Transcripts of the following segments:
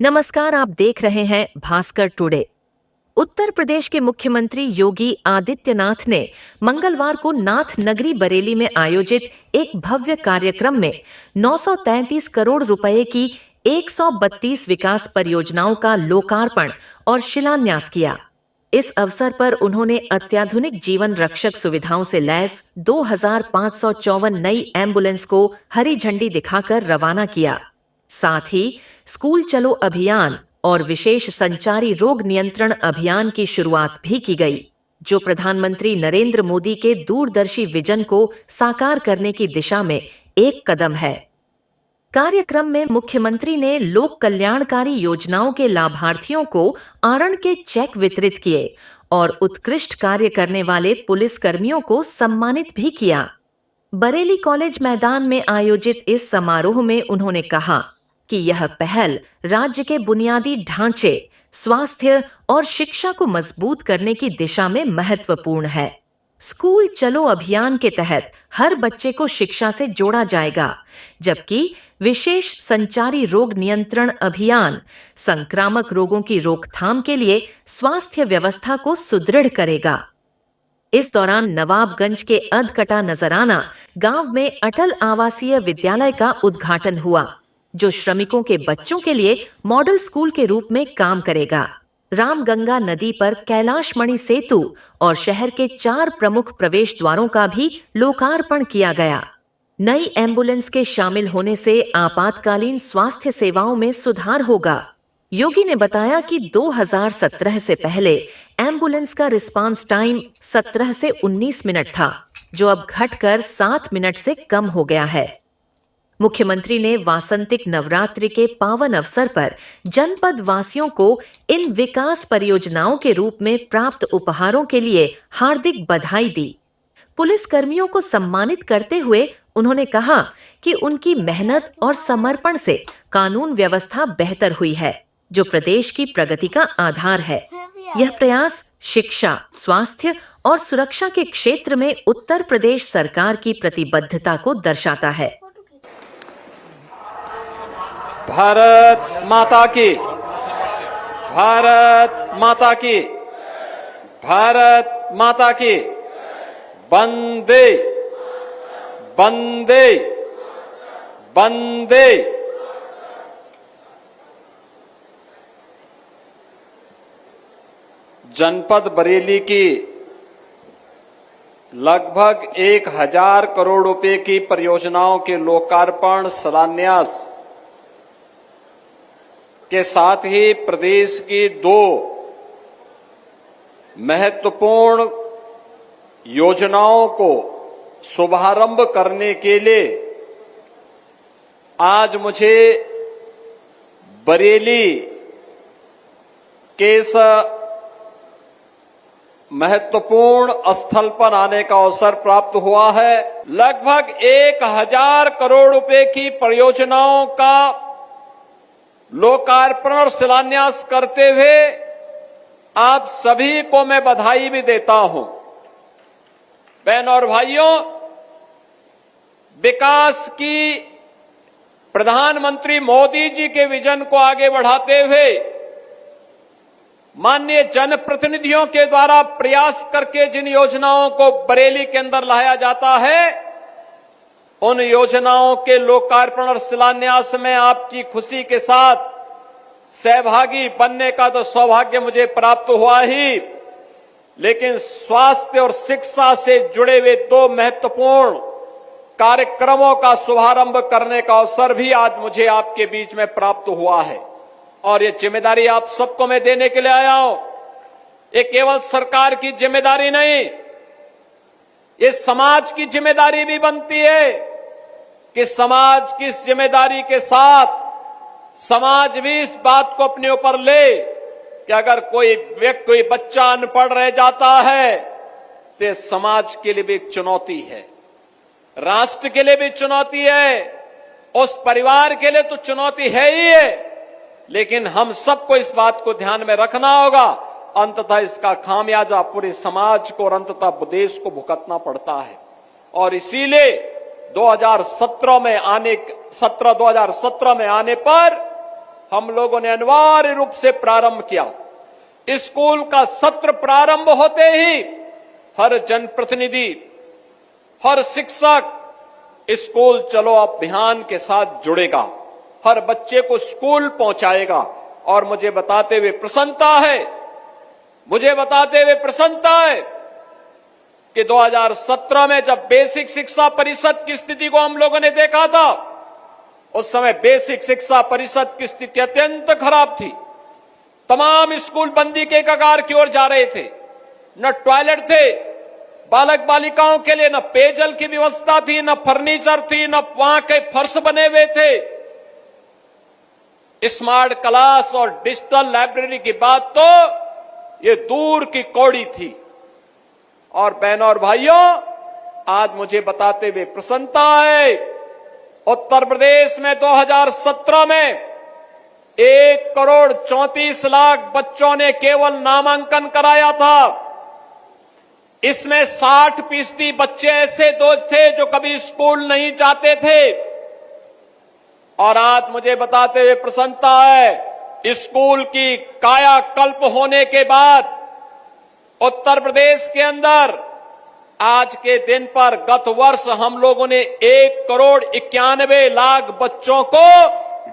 नमस्कार, आप देख रहे हैं भास्कर टुडे। उत्तर प्रदेश के मुख्यमंत्री योगी आदित्यनाथ ने मंगलवार को नाथ नगरी बरेली में आयोजित एक भव्य कार्यक्रम में 933 करोड़ रुपए की 132 विकास परियोजनाओं का लोकार्पण और शिलान्यास किया। इस अवसर पर उन्होंने अत्याधुनिक जीवन रक्षक सुविधाओं से लैस 2554 नई एम्बुलेंस को हरी झंडी दिखाकर रवाना किया। साथ ही स्कूल चलो अभियान और विशेष संचारी रोग नियंत्रण अभियान की शुरुआत भी की गई, जो प्रधानमंत्री नरेंद्र मोदी के दूरदर्शी विजन को साकार करने की दिशा में एक कदम है। कार्यक्रम में मुख्यमंत्री ने लोक कल्याणकारी योजनाओं के लाभार्थियों को आरण के चेक वितरित किए और उत्कृष्ट कार्य करने वाले पुलिस कर्मियों को सम्मानित भी किया। बरेली कॉलेज मैदान में आयोजित इस समारोह में उन्होंने कहा कि यह पहल राज्य के बुनियादी ढांचे, स्वास्थ्य और शिक्षा को मजबूत करने की दिशा में महत्वपूर्ण है। स्कूल चलो अभियान के तहत हर बच्चे को शिक्षा से जोड़ा जाएगा, जबकि विशेष संचारी रोग नियंत्रण अभियान संक्रामक रोगों की रोकथाम के लिए स्वास्थ्य व्यवस्था को सुदृढ़ करेगा। इस दौरान नवाबगंज के अधकटा नजराना गांव में अटल आवासीय विद्यालय का उद्घाटन हुआ, जो श्रमिकों के बच्चों के लिए मॉडल स्कूल के रूप में काम करेगा। रामगंगा नदी पर कैलाश मणि सेतु और शहर के 4 प्रमुख प्रवेश द्वारों का भी लोकार्पण किया गया। नई एम्बुलेंस के शामिल होने से आपातकालीन स्वास्थ्य सेवाओं में सुधार होगा। योगी ने बताया कि 2017 से पहले एम्बुलेंस का रिस्पांस टाइम 17 से 19 मिनट था, जो अब घटकर 7 मिनट से कम हो गया है। मुख्यमंत्री ने वासंतिक नवरात्रि के पावन अवसर पर जनपद वासियों को इन विकास परियोजनाओं के रूप में प्राप्त उपहारों के लिए हार्दिक बधाई दी। पुलिस कर्मियों को सम्मानित करते हुए उन्होंने कहा कि उनकी मेहनत और समर्पण से कानून व्यवस्था बेहतर हुई है, जो प्रदेश की प्रगति का आधार है। यह प्रयास शिक्षा, स्वास्थ्य और सुरक्षा के क्षेत्र में उत्तर प्रदेश सरकार की प्रतिबद्धता को दर्शाता है। भारत माता की, भारत माता की, भारत माता की। वंदे वंदे वंदे। जनपद बरेली की लगभग 1000 करोड़ रुपए की परियोजनाओं के लोकार्पण, शिलान्यास के साथ ही प्रदेश की 2 महत्वपूर्ण योजनाओं को शुभारंभ करने के लिए आज मुझे बरेली के इस महत्वपूर्ण स्थल पर आने का अवसर प्राप्त हुआ है। लगभग 1000 करोड़ रुपए की परियोजनाओं का लोकार्पण और शिलान्यास करते हुए आप सभी को मैं बधाई भी देता हूं। बहनों और भाइयों, विकास की प्रधानमंत्री मोदी जी के विजन को आगे बढ़ाते हुए माननीय जनप्रतिनिधियों के द्वारा प्रयास करके जिन योजनाओं को बरेली के अंदर लाया जाता है, उन योजनाओं के लोकार्पण और शिलान्यास में आपकी खुशी के साथ सहभागी बनने का तो सौभाग्य मुझे प्राप्त हुआ ही, लेकिन स्वास्थ्य और शिक्षा से जुड़े हुए 2 महत्वपूर्ण कार्यक्रमों का शुभारंभ करने का अवसर भी आज मुझे आपके बीच में प्राप्त हुआ है। और ये जिम्मेदारी आप सबको मैं देने के लिए आया हूं। ये केवल सरकार की जिम्मेदारी नहीं, ये समाज की जिम्मेदारी भी बनती है कि समाज की इस जिम्मेदारी के साथ समाज भी इस बात को अपने ऊपर ले कि अगर कोई व्यक्ति, कोई बच्चा अनपढ़ रह जाता है तो समाज के लिए भी एक चुनौती है, राष्ट्र के लिए भी चुनौती है, उस परिवार के लिए तो चुनौती है ही है, लेकिन हम सबको इस बात को ध्यान में रखना होगा। अंततः इसका खामियाजा पूरे समाज को और अंततः देश को भुगतना पड़ता है। और इसीलिए 2017 में आने पर हम लोगों ने अनिवार्य रूप से प्रारंभ किया। स्कूल का सत्र प्रारंभ होते ही हर जनप्रतिनिधि, हर शिक्षक स्कूल चलो अभियान के साथ जुड़ेगा, हर बच्चे को स्कूल पहुंचाएगा। और मुझे बताते हुए प्रसन्नता है कि 2017 में जब बेसिक शिक्षा परिषद की स्थिति को हम लोगों ने देखा था, उस समय बेसिक शिक्षा परिषद की स्थिति अत्यंत खराब थी। तमाम स्कूल बंदी के कगार की ओर जा रहे थे। न टॉयलेट थे बालक बालिकाओं के लिए, न पेयजल की व्यवस्था थी, न फर्नीचर थी, न वहां के फर्श बने हुए थे। स्मार्ट क्लास और डिजिटल लाइब्रेरी की बात तो ये दूर की कौड़ी थी। और बहनों और भाइयों, आज मुझे बताते हुए प्रसन्नता है, उत्तर प्रदेश में 2017 में 1,34,00,000 बच्चों ने केवल नामांकन कराया था। इसमें 60% बच्चे ऐसे थे जो कभी स्कूल नहीं जाते थे। और आज मुझे बताते हुए प्रसन्नता है, स्कूल की कायाकल्प होने के बाद उत्तर प्रदेश के अंदर आज के दिन पर गत वर्ष हम लोगों ने 1,91,00,000 बच्चों को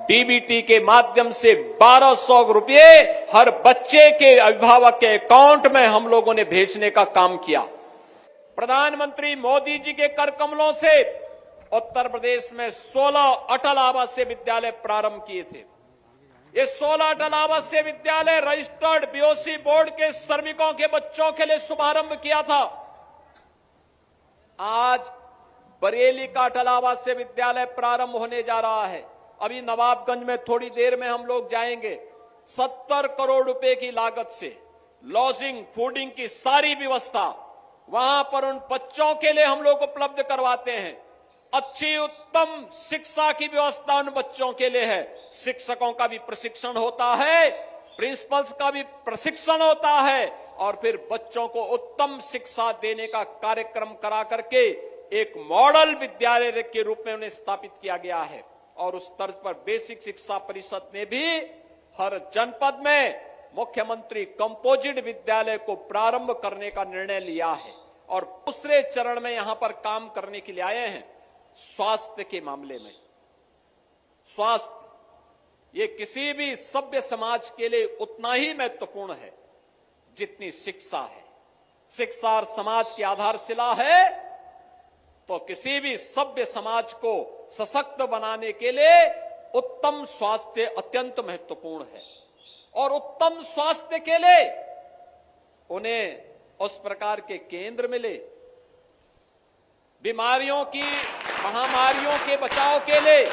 डीबीटी के माध्यम से 1,200 रुपये हर बच्चे के अभिभावक के अकाउंट में हम लोगों ने भेजने का काम किया। प्रधानमंत्री मोदी जी के कर कमलों से उत्तर प्रदेश में 16 अटल आवासीय विद्यालय प्रारंभ किए थे। ये 16 अटल आवासीय विद्यालय रजिस्टर्ड बीओसी बोर्ड के श्रमिकों के बच्चों के लिए शुभारंभ किया था। आज बरेली का अटल आवासीय विद्यालय प्रारंभ होने जा रहा है। अभी नवाबगंज में थोड़ी देर में हम लोग जाएंगे। 70 करोड़ रुपए की लागत से लॉजिंग, फूडिंग की सारी व्यवस्था वहां पर उन बच्चों के लिए हम लोग उपलब्ध करवाते हैं। अच्छी उत्तम शिक्षा की व्यवस्था उन बच्चों के लिए है। शिक्षकों का भी प्रशिक्षण होता है, प्रिंसिपल्स का भी प्रशिक्षण होता है, और फिर बच्चों को उत्तम शिक्षा देने का कार्यक्रम करा करके एक मॉडल विद्यालय के रूप में उन्हें स्थापित किया गया है। और उस तर्ज पर बेसिक शिक्षा परिषद ने भी हर जनपद में मुख्यमंत्री कंपोजिट विद्यालय को प्रारंभ करने का निर्णय लिया है। और दूसरे चरण में यहां पर काम करने के लिए आए हैं। स्वास्थ्य के मामले में, स्वास्थ्य ये किसी भी सभ्य समाज के लिए उतना ही महत्वपूर्ण है जितनी शिक्षा है। शिक्षा और समाज की आधारशिला है, तो किसी भी सभ्य समाज को सशक्त बनाने के लिए उत्तम स्वास्थ्य अत्यंत महत्वपूर्ण है। और उत्तम स्वास्थ्य के लिए उन्हें उस प्रकार के केंद्र मिले, बीमारियों की, महामारियों के बचाव के लिए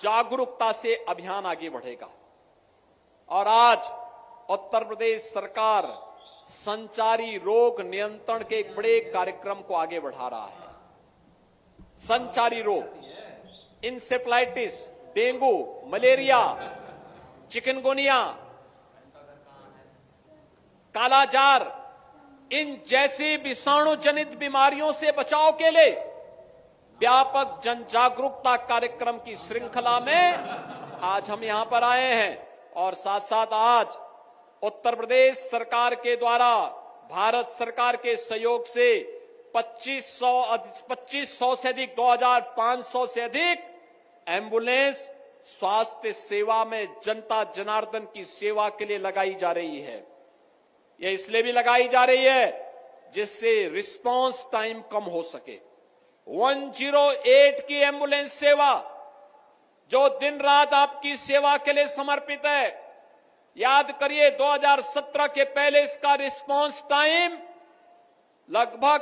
जागरूकता से अभियान आगे बढ़ेगा। और आज उत्तर प्रदेश सरकार संचारी रोग नियंत्रण के एक बड़े कार्यक्रम को आगे बढ़ा रहा है। संचारी रोग, इंसेफ्लाइटिस, डेंगू, मलेरिया, चिकनगुनिया, कालाजार, इन जैसी विषाणु जनित बीमारियों से बचाव के लिए व्यापक जन जागरूकता कार्यक्रम की श्रृंखला में आज हम यहां पर आए हैं। और साथ साथ आज उत्तर प्रदेश सरकार के द्वारा भारत सरकार के सहयोग से 2500 से अधिक, 2500 से अधिक एम्बुलेंस स्वास्थ्य सेवा में जनता जनार्दन की सेवा के लिए लगाई जा रही है। यह इसलिए भी लगाई जा रही है जिससे रिस्पांस टाइम कम हो सके। 108 की एम्बुलेंस सेवा जो दिन रात आपकी सेवा के लिए समर्पित है। याद करिए 2017 के पहले इसका रिस्पांस टाइम लगभग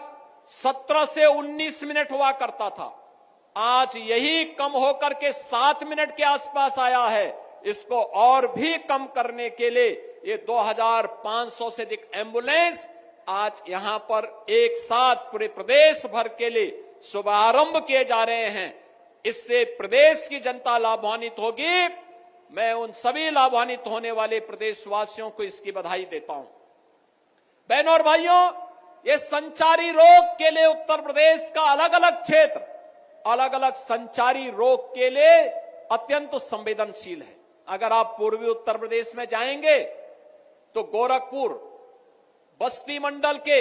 17 से 19 मिनट हुआ करता था। आज यही कम होकर के 7 मिनट के आसपास आया है। इसको और भी कम करने के लिए ये 2500 से अधिक एम्बुलेंस आज यहां पर एक साथ पूरे प्रदेश भर के लिए शुभारंभ किए जा रहे हैं। इससे प्रदेश की जनता लाभान्वित होगी। मैं उन सभी लाभान्वित होने वाले प्रदेशवासियों को इसकी बधाई देता हूं। बहनों और भाइयों, ये संचारी रोग के लिए उत्तर प्रदेश का अलग अलग क्षेत्र, अलग अलग संचारी रोग के लिए अत्यंत संवेदनशील है। अगर आप पूर्वी उत्तर प्रदेश में जाएंगे तो गोरखपुर, बस्ती मंडल के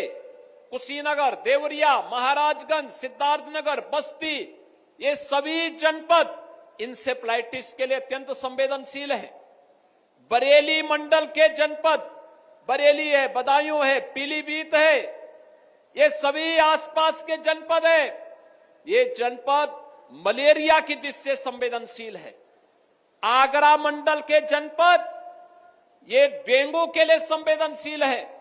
कुशीनगर, देवरिया, महाराजगंज, सिद्धार्थनगर, बस्ती, ये सभी जनपद इंसेफ्लाइटिस के लिए अत्यंत संवेदनशील है। बरेली मंडल के जनपद, बरेली है, बदायूं है, पीलीभीत है, ये सभी आसपास के जनपद है। ये जनपद मलेरिया की दृष्टि से संवेदनशील है। आगरा मंडल के जनपद ये डेंगू के लिए संवेदनशील है।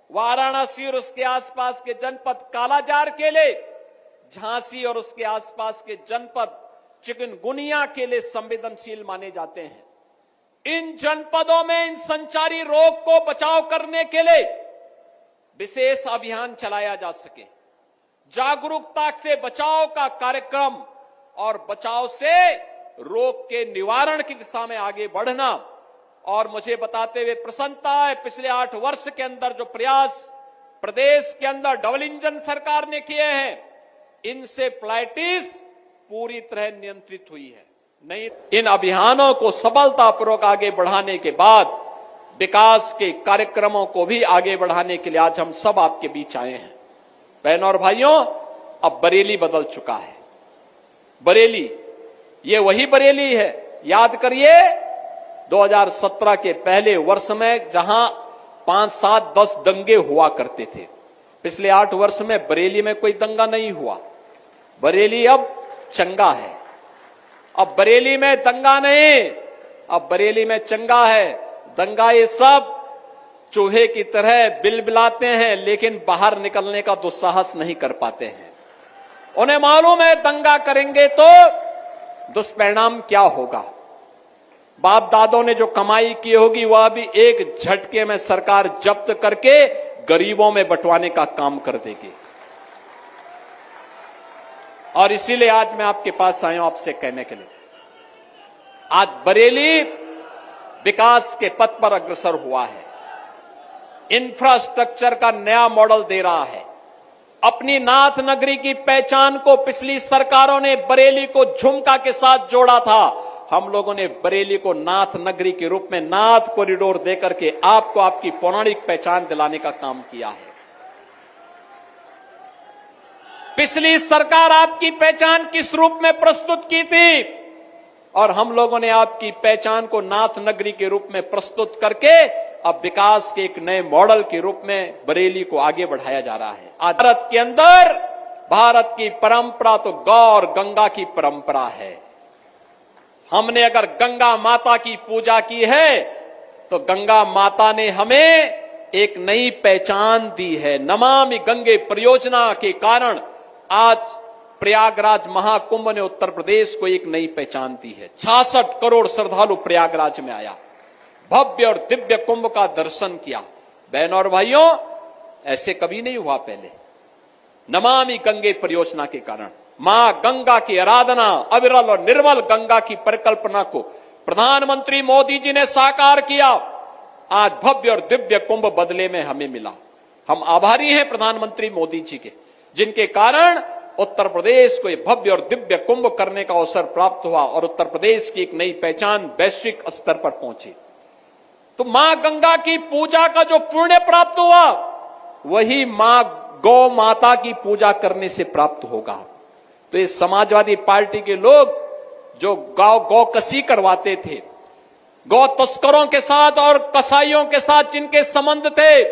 वाराणसी और उसके आसपास के जनपद कालाजार के लिए, झांसी और उसके आसपास के जनपद चिकनगुनिया के लिए संवेदनशील माने जाते हैं। इन जनपदों में इन संचारी रोग को बचाव करने के लिए विशेष अभियान चलाया जा सके, जागरूकता से बचाव का कार्यक्रम और बचाव से रोग के निवारण की दिशा में आगे बढ़ना। और मुझे बताते हुए प्रसन्नता है, पिछले 8 वर्ष के अंदर जो प्रयास प्रदेश के अंदर डबल इंजन सरकार ने किए हैं, इंसेफ्लाइटिस पूरी तरह नियंत्रित हुई है। नहीं, इन अभियानों को सफलतापूर्वक आगे बढ़ाने के बाद विकास के कार्यक्रमों को भी आगे बढ़ाने के लिए आज हम सब आपके बीच आए हैं। बहनों और भाइयों, अब बरेली बदल चुका है। बरेली, ये वही बरेली है। याद करिए 2017 के पहले वर्ष में जहां 5, 7, 10 दंगे हुआ करते थे, पिछले 8 वर्ष में बरेली में कोई दंगा नहीं हुआ। बरेली अब चंगा है। अब बरेली में दंगा नहीं, अब बरेली में चंगा है। दंगा ये सब चूहे की तरह बिलबिलाते हैं, लेकिन बाहर निकलने का दुस्साहस नहीं कर पाते हैं। उन्हें मालूम है दंगा करेंगे तो दुष्परिणाम क्या होगा। बाप दादों ने जो कमाई की होगी वह भी एक झटके में सरकार जब्त करके गरीबों में बंटवाने का काम कर देगी। और इसीलिए आज मैं आपके पास आया हूं आपसे कहने के लिए, आज बरेली विकास के पथ पर अग्रसर हुआ है, इंफ्रास्ट्रक्चर का नया मॉडल दे रहा है। अपनी नाथ नगरी की पहचान को पिछली सरकारों ने बरेली को झुमका के साथ जोड़ा था। हम लोगों ने बरेली को नाथ नगरी के रूप में नाथ कॉरिडोर देकर के आपको आपकी पौराणिक पहचान दिलाने का काम किया है। पिछली सरकार आपकी पहचान किस रूप में प्रस्तुत की थी, और हम लोगों ने आपकी पहचान को नाथ नगरी के रूप में प्रस्तुत करके अब विकास के एक नए मॉडल के रूप में बरेली को आगे बढ़ाया जा रहा है। आज भारत के अंदर भारत की परंपरा तो गौ और गंगा की परंपरा है। हमने अगर गंगा माता की पूजा की है तो गंगा माता ने हमें एक नई पहचान दी है। नमामि गंगे परियोजना के कारण आज प्रयागराज महाकुंभ ने उत्तर प्रदेश को एक नई पहचान दी है। 66 करोड़ श्रद्धालु प्रयागराज में आया, भव्य और दिव्य कुंभ का दर्शन किया। बहनों और भाइयों, ऐसे कभी नहीं हुआ पहले। नमामि गंगे परियोजना के कारण मां गंगा की आराधना, अविरल और निर्मल गंगा की परिकल्पना को प्रधानमंत्री मोदी जी ने साकार किया। आज भव्य और दिव्य कुंभ बदले में हमें मिला। हम आभारी हैं प्रधानमंत्री मोदी जी के, जिनके कारण उत्तर प्रदेश को यह भव्य और दिव्य कुंभ करने का अवसर प्राप्त हुआ और उत्तर प्रदेश की एक नई पहचान वैश्विक स्तर पर पहुंची। तो मां गंगा की पूजा का जो पुण्य प्राप्त हुआ, वही मां गौ माता की पूजा करने से प्राप्त होगा। तो ये समाजवादी पार्टी के लोग जो गौ कसी करवाते थे, गौ तस्करों के साथ और कसाईयों के साथ जिनके संबंध थे,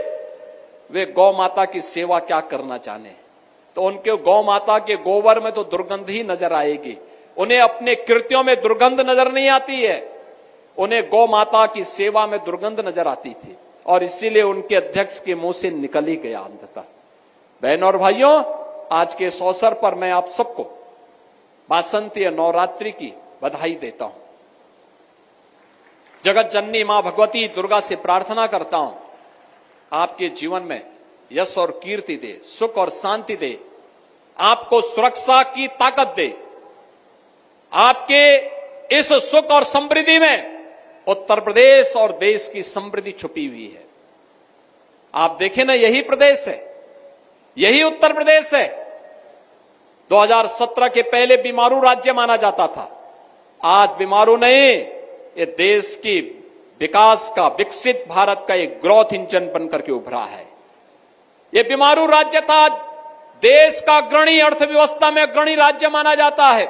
वे गौ माता की सेवा क्या करना चाहते हैं। तो उनके गौ माता के गोबर में तो दुर्गंध ही नजर आएगी। उन्हें अपने कृत्यों में दुर्गंध नजर नहीं आती है, उन्हें गौ माता की सेवा में दुर्गंध नजर आती थी, और इसीलिए उनके अध्यक्ष के मुंह से निकल ही गया अंततः। बहनों और भाइयों, आज के इस अवसर पर मैं आप सबको वासंती नवरात्रि की बधाई देता हूं। जगत जननी मां भगवती दुर्गा से प्रार्थना करता हूं, आपके जीवन में यश और कीर्ति दे, सुख और शांति दे, आपको सुरक्षा की ताकत दे। आपके इस सुख और समृद्धि में उत्तर प्रदेश और देश की समृद्धि छुपी हुई है। आप देखें ना, यही प्रदेश है, यही उत्तर प्रदेश है 2017 के पहले बीमारू राज्य माना जाता था। आज बीमारू नहीं, ये देश की विकास का, विकसित भारत का एक ग्रोथ इंजन बनकर के उभरा है। ये बीमारू राज्य था, देश का अग्रणी, अर्थव्यवस्था में अग्रणी राज्य माना जाता है।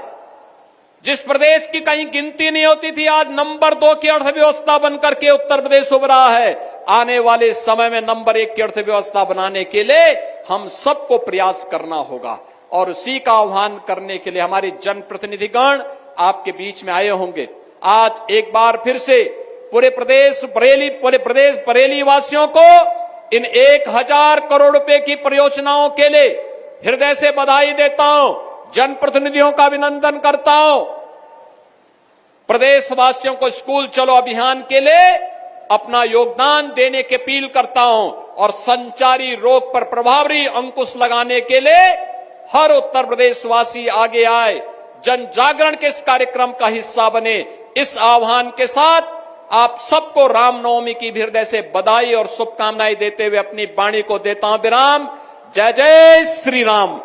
जिस प्रदेश की कहीं गिनती नहीं होती थी, आज नंबर 2 की अर्थव्यवस्था बनकर के उत्तर प्रदेश उभरा है। आने वाले समय में नंबर 1 की अर्थव्यवस्था बनाने के लिए हम सबको प्रयास करना होगा, और उसी का आह्वान करने के लिए हमारे जनप्रतिनिधिगण आपके बीच में आए होंगे। आज एक बार फिर से पूरे प्रदेश बरेली वासियों को इन 1000 करोड़ रुपए की परियोजनाओं के लिए हृदय से बधाई देता हूं, जनप्रतिनिधियों का अभिनंदन करता हूं। प्रदेशवासियों को स्कूल चलो अभियान के लिए अपना योगदान देने की अपील करता हूं, और संचारी रोग पर प्रभावी अंकुश लगाने के लिए हर उत्तर प्रदेशवासी आगे आए, जन जागरण के इस कार्यक्रम का हिस्सा बने। इस आह्वान के साथ आप सबको रामनवमी की भी हृदय से बधाई और शुभकामनाएं देते हुए अपनी वाणी को देता हूं विराम। जय जय श्री राम।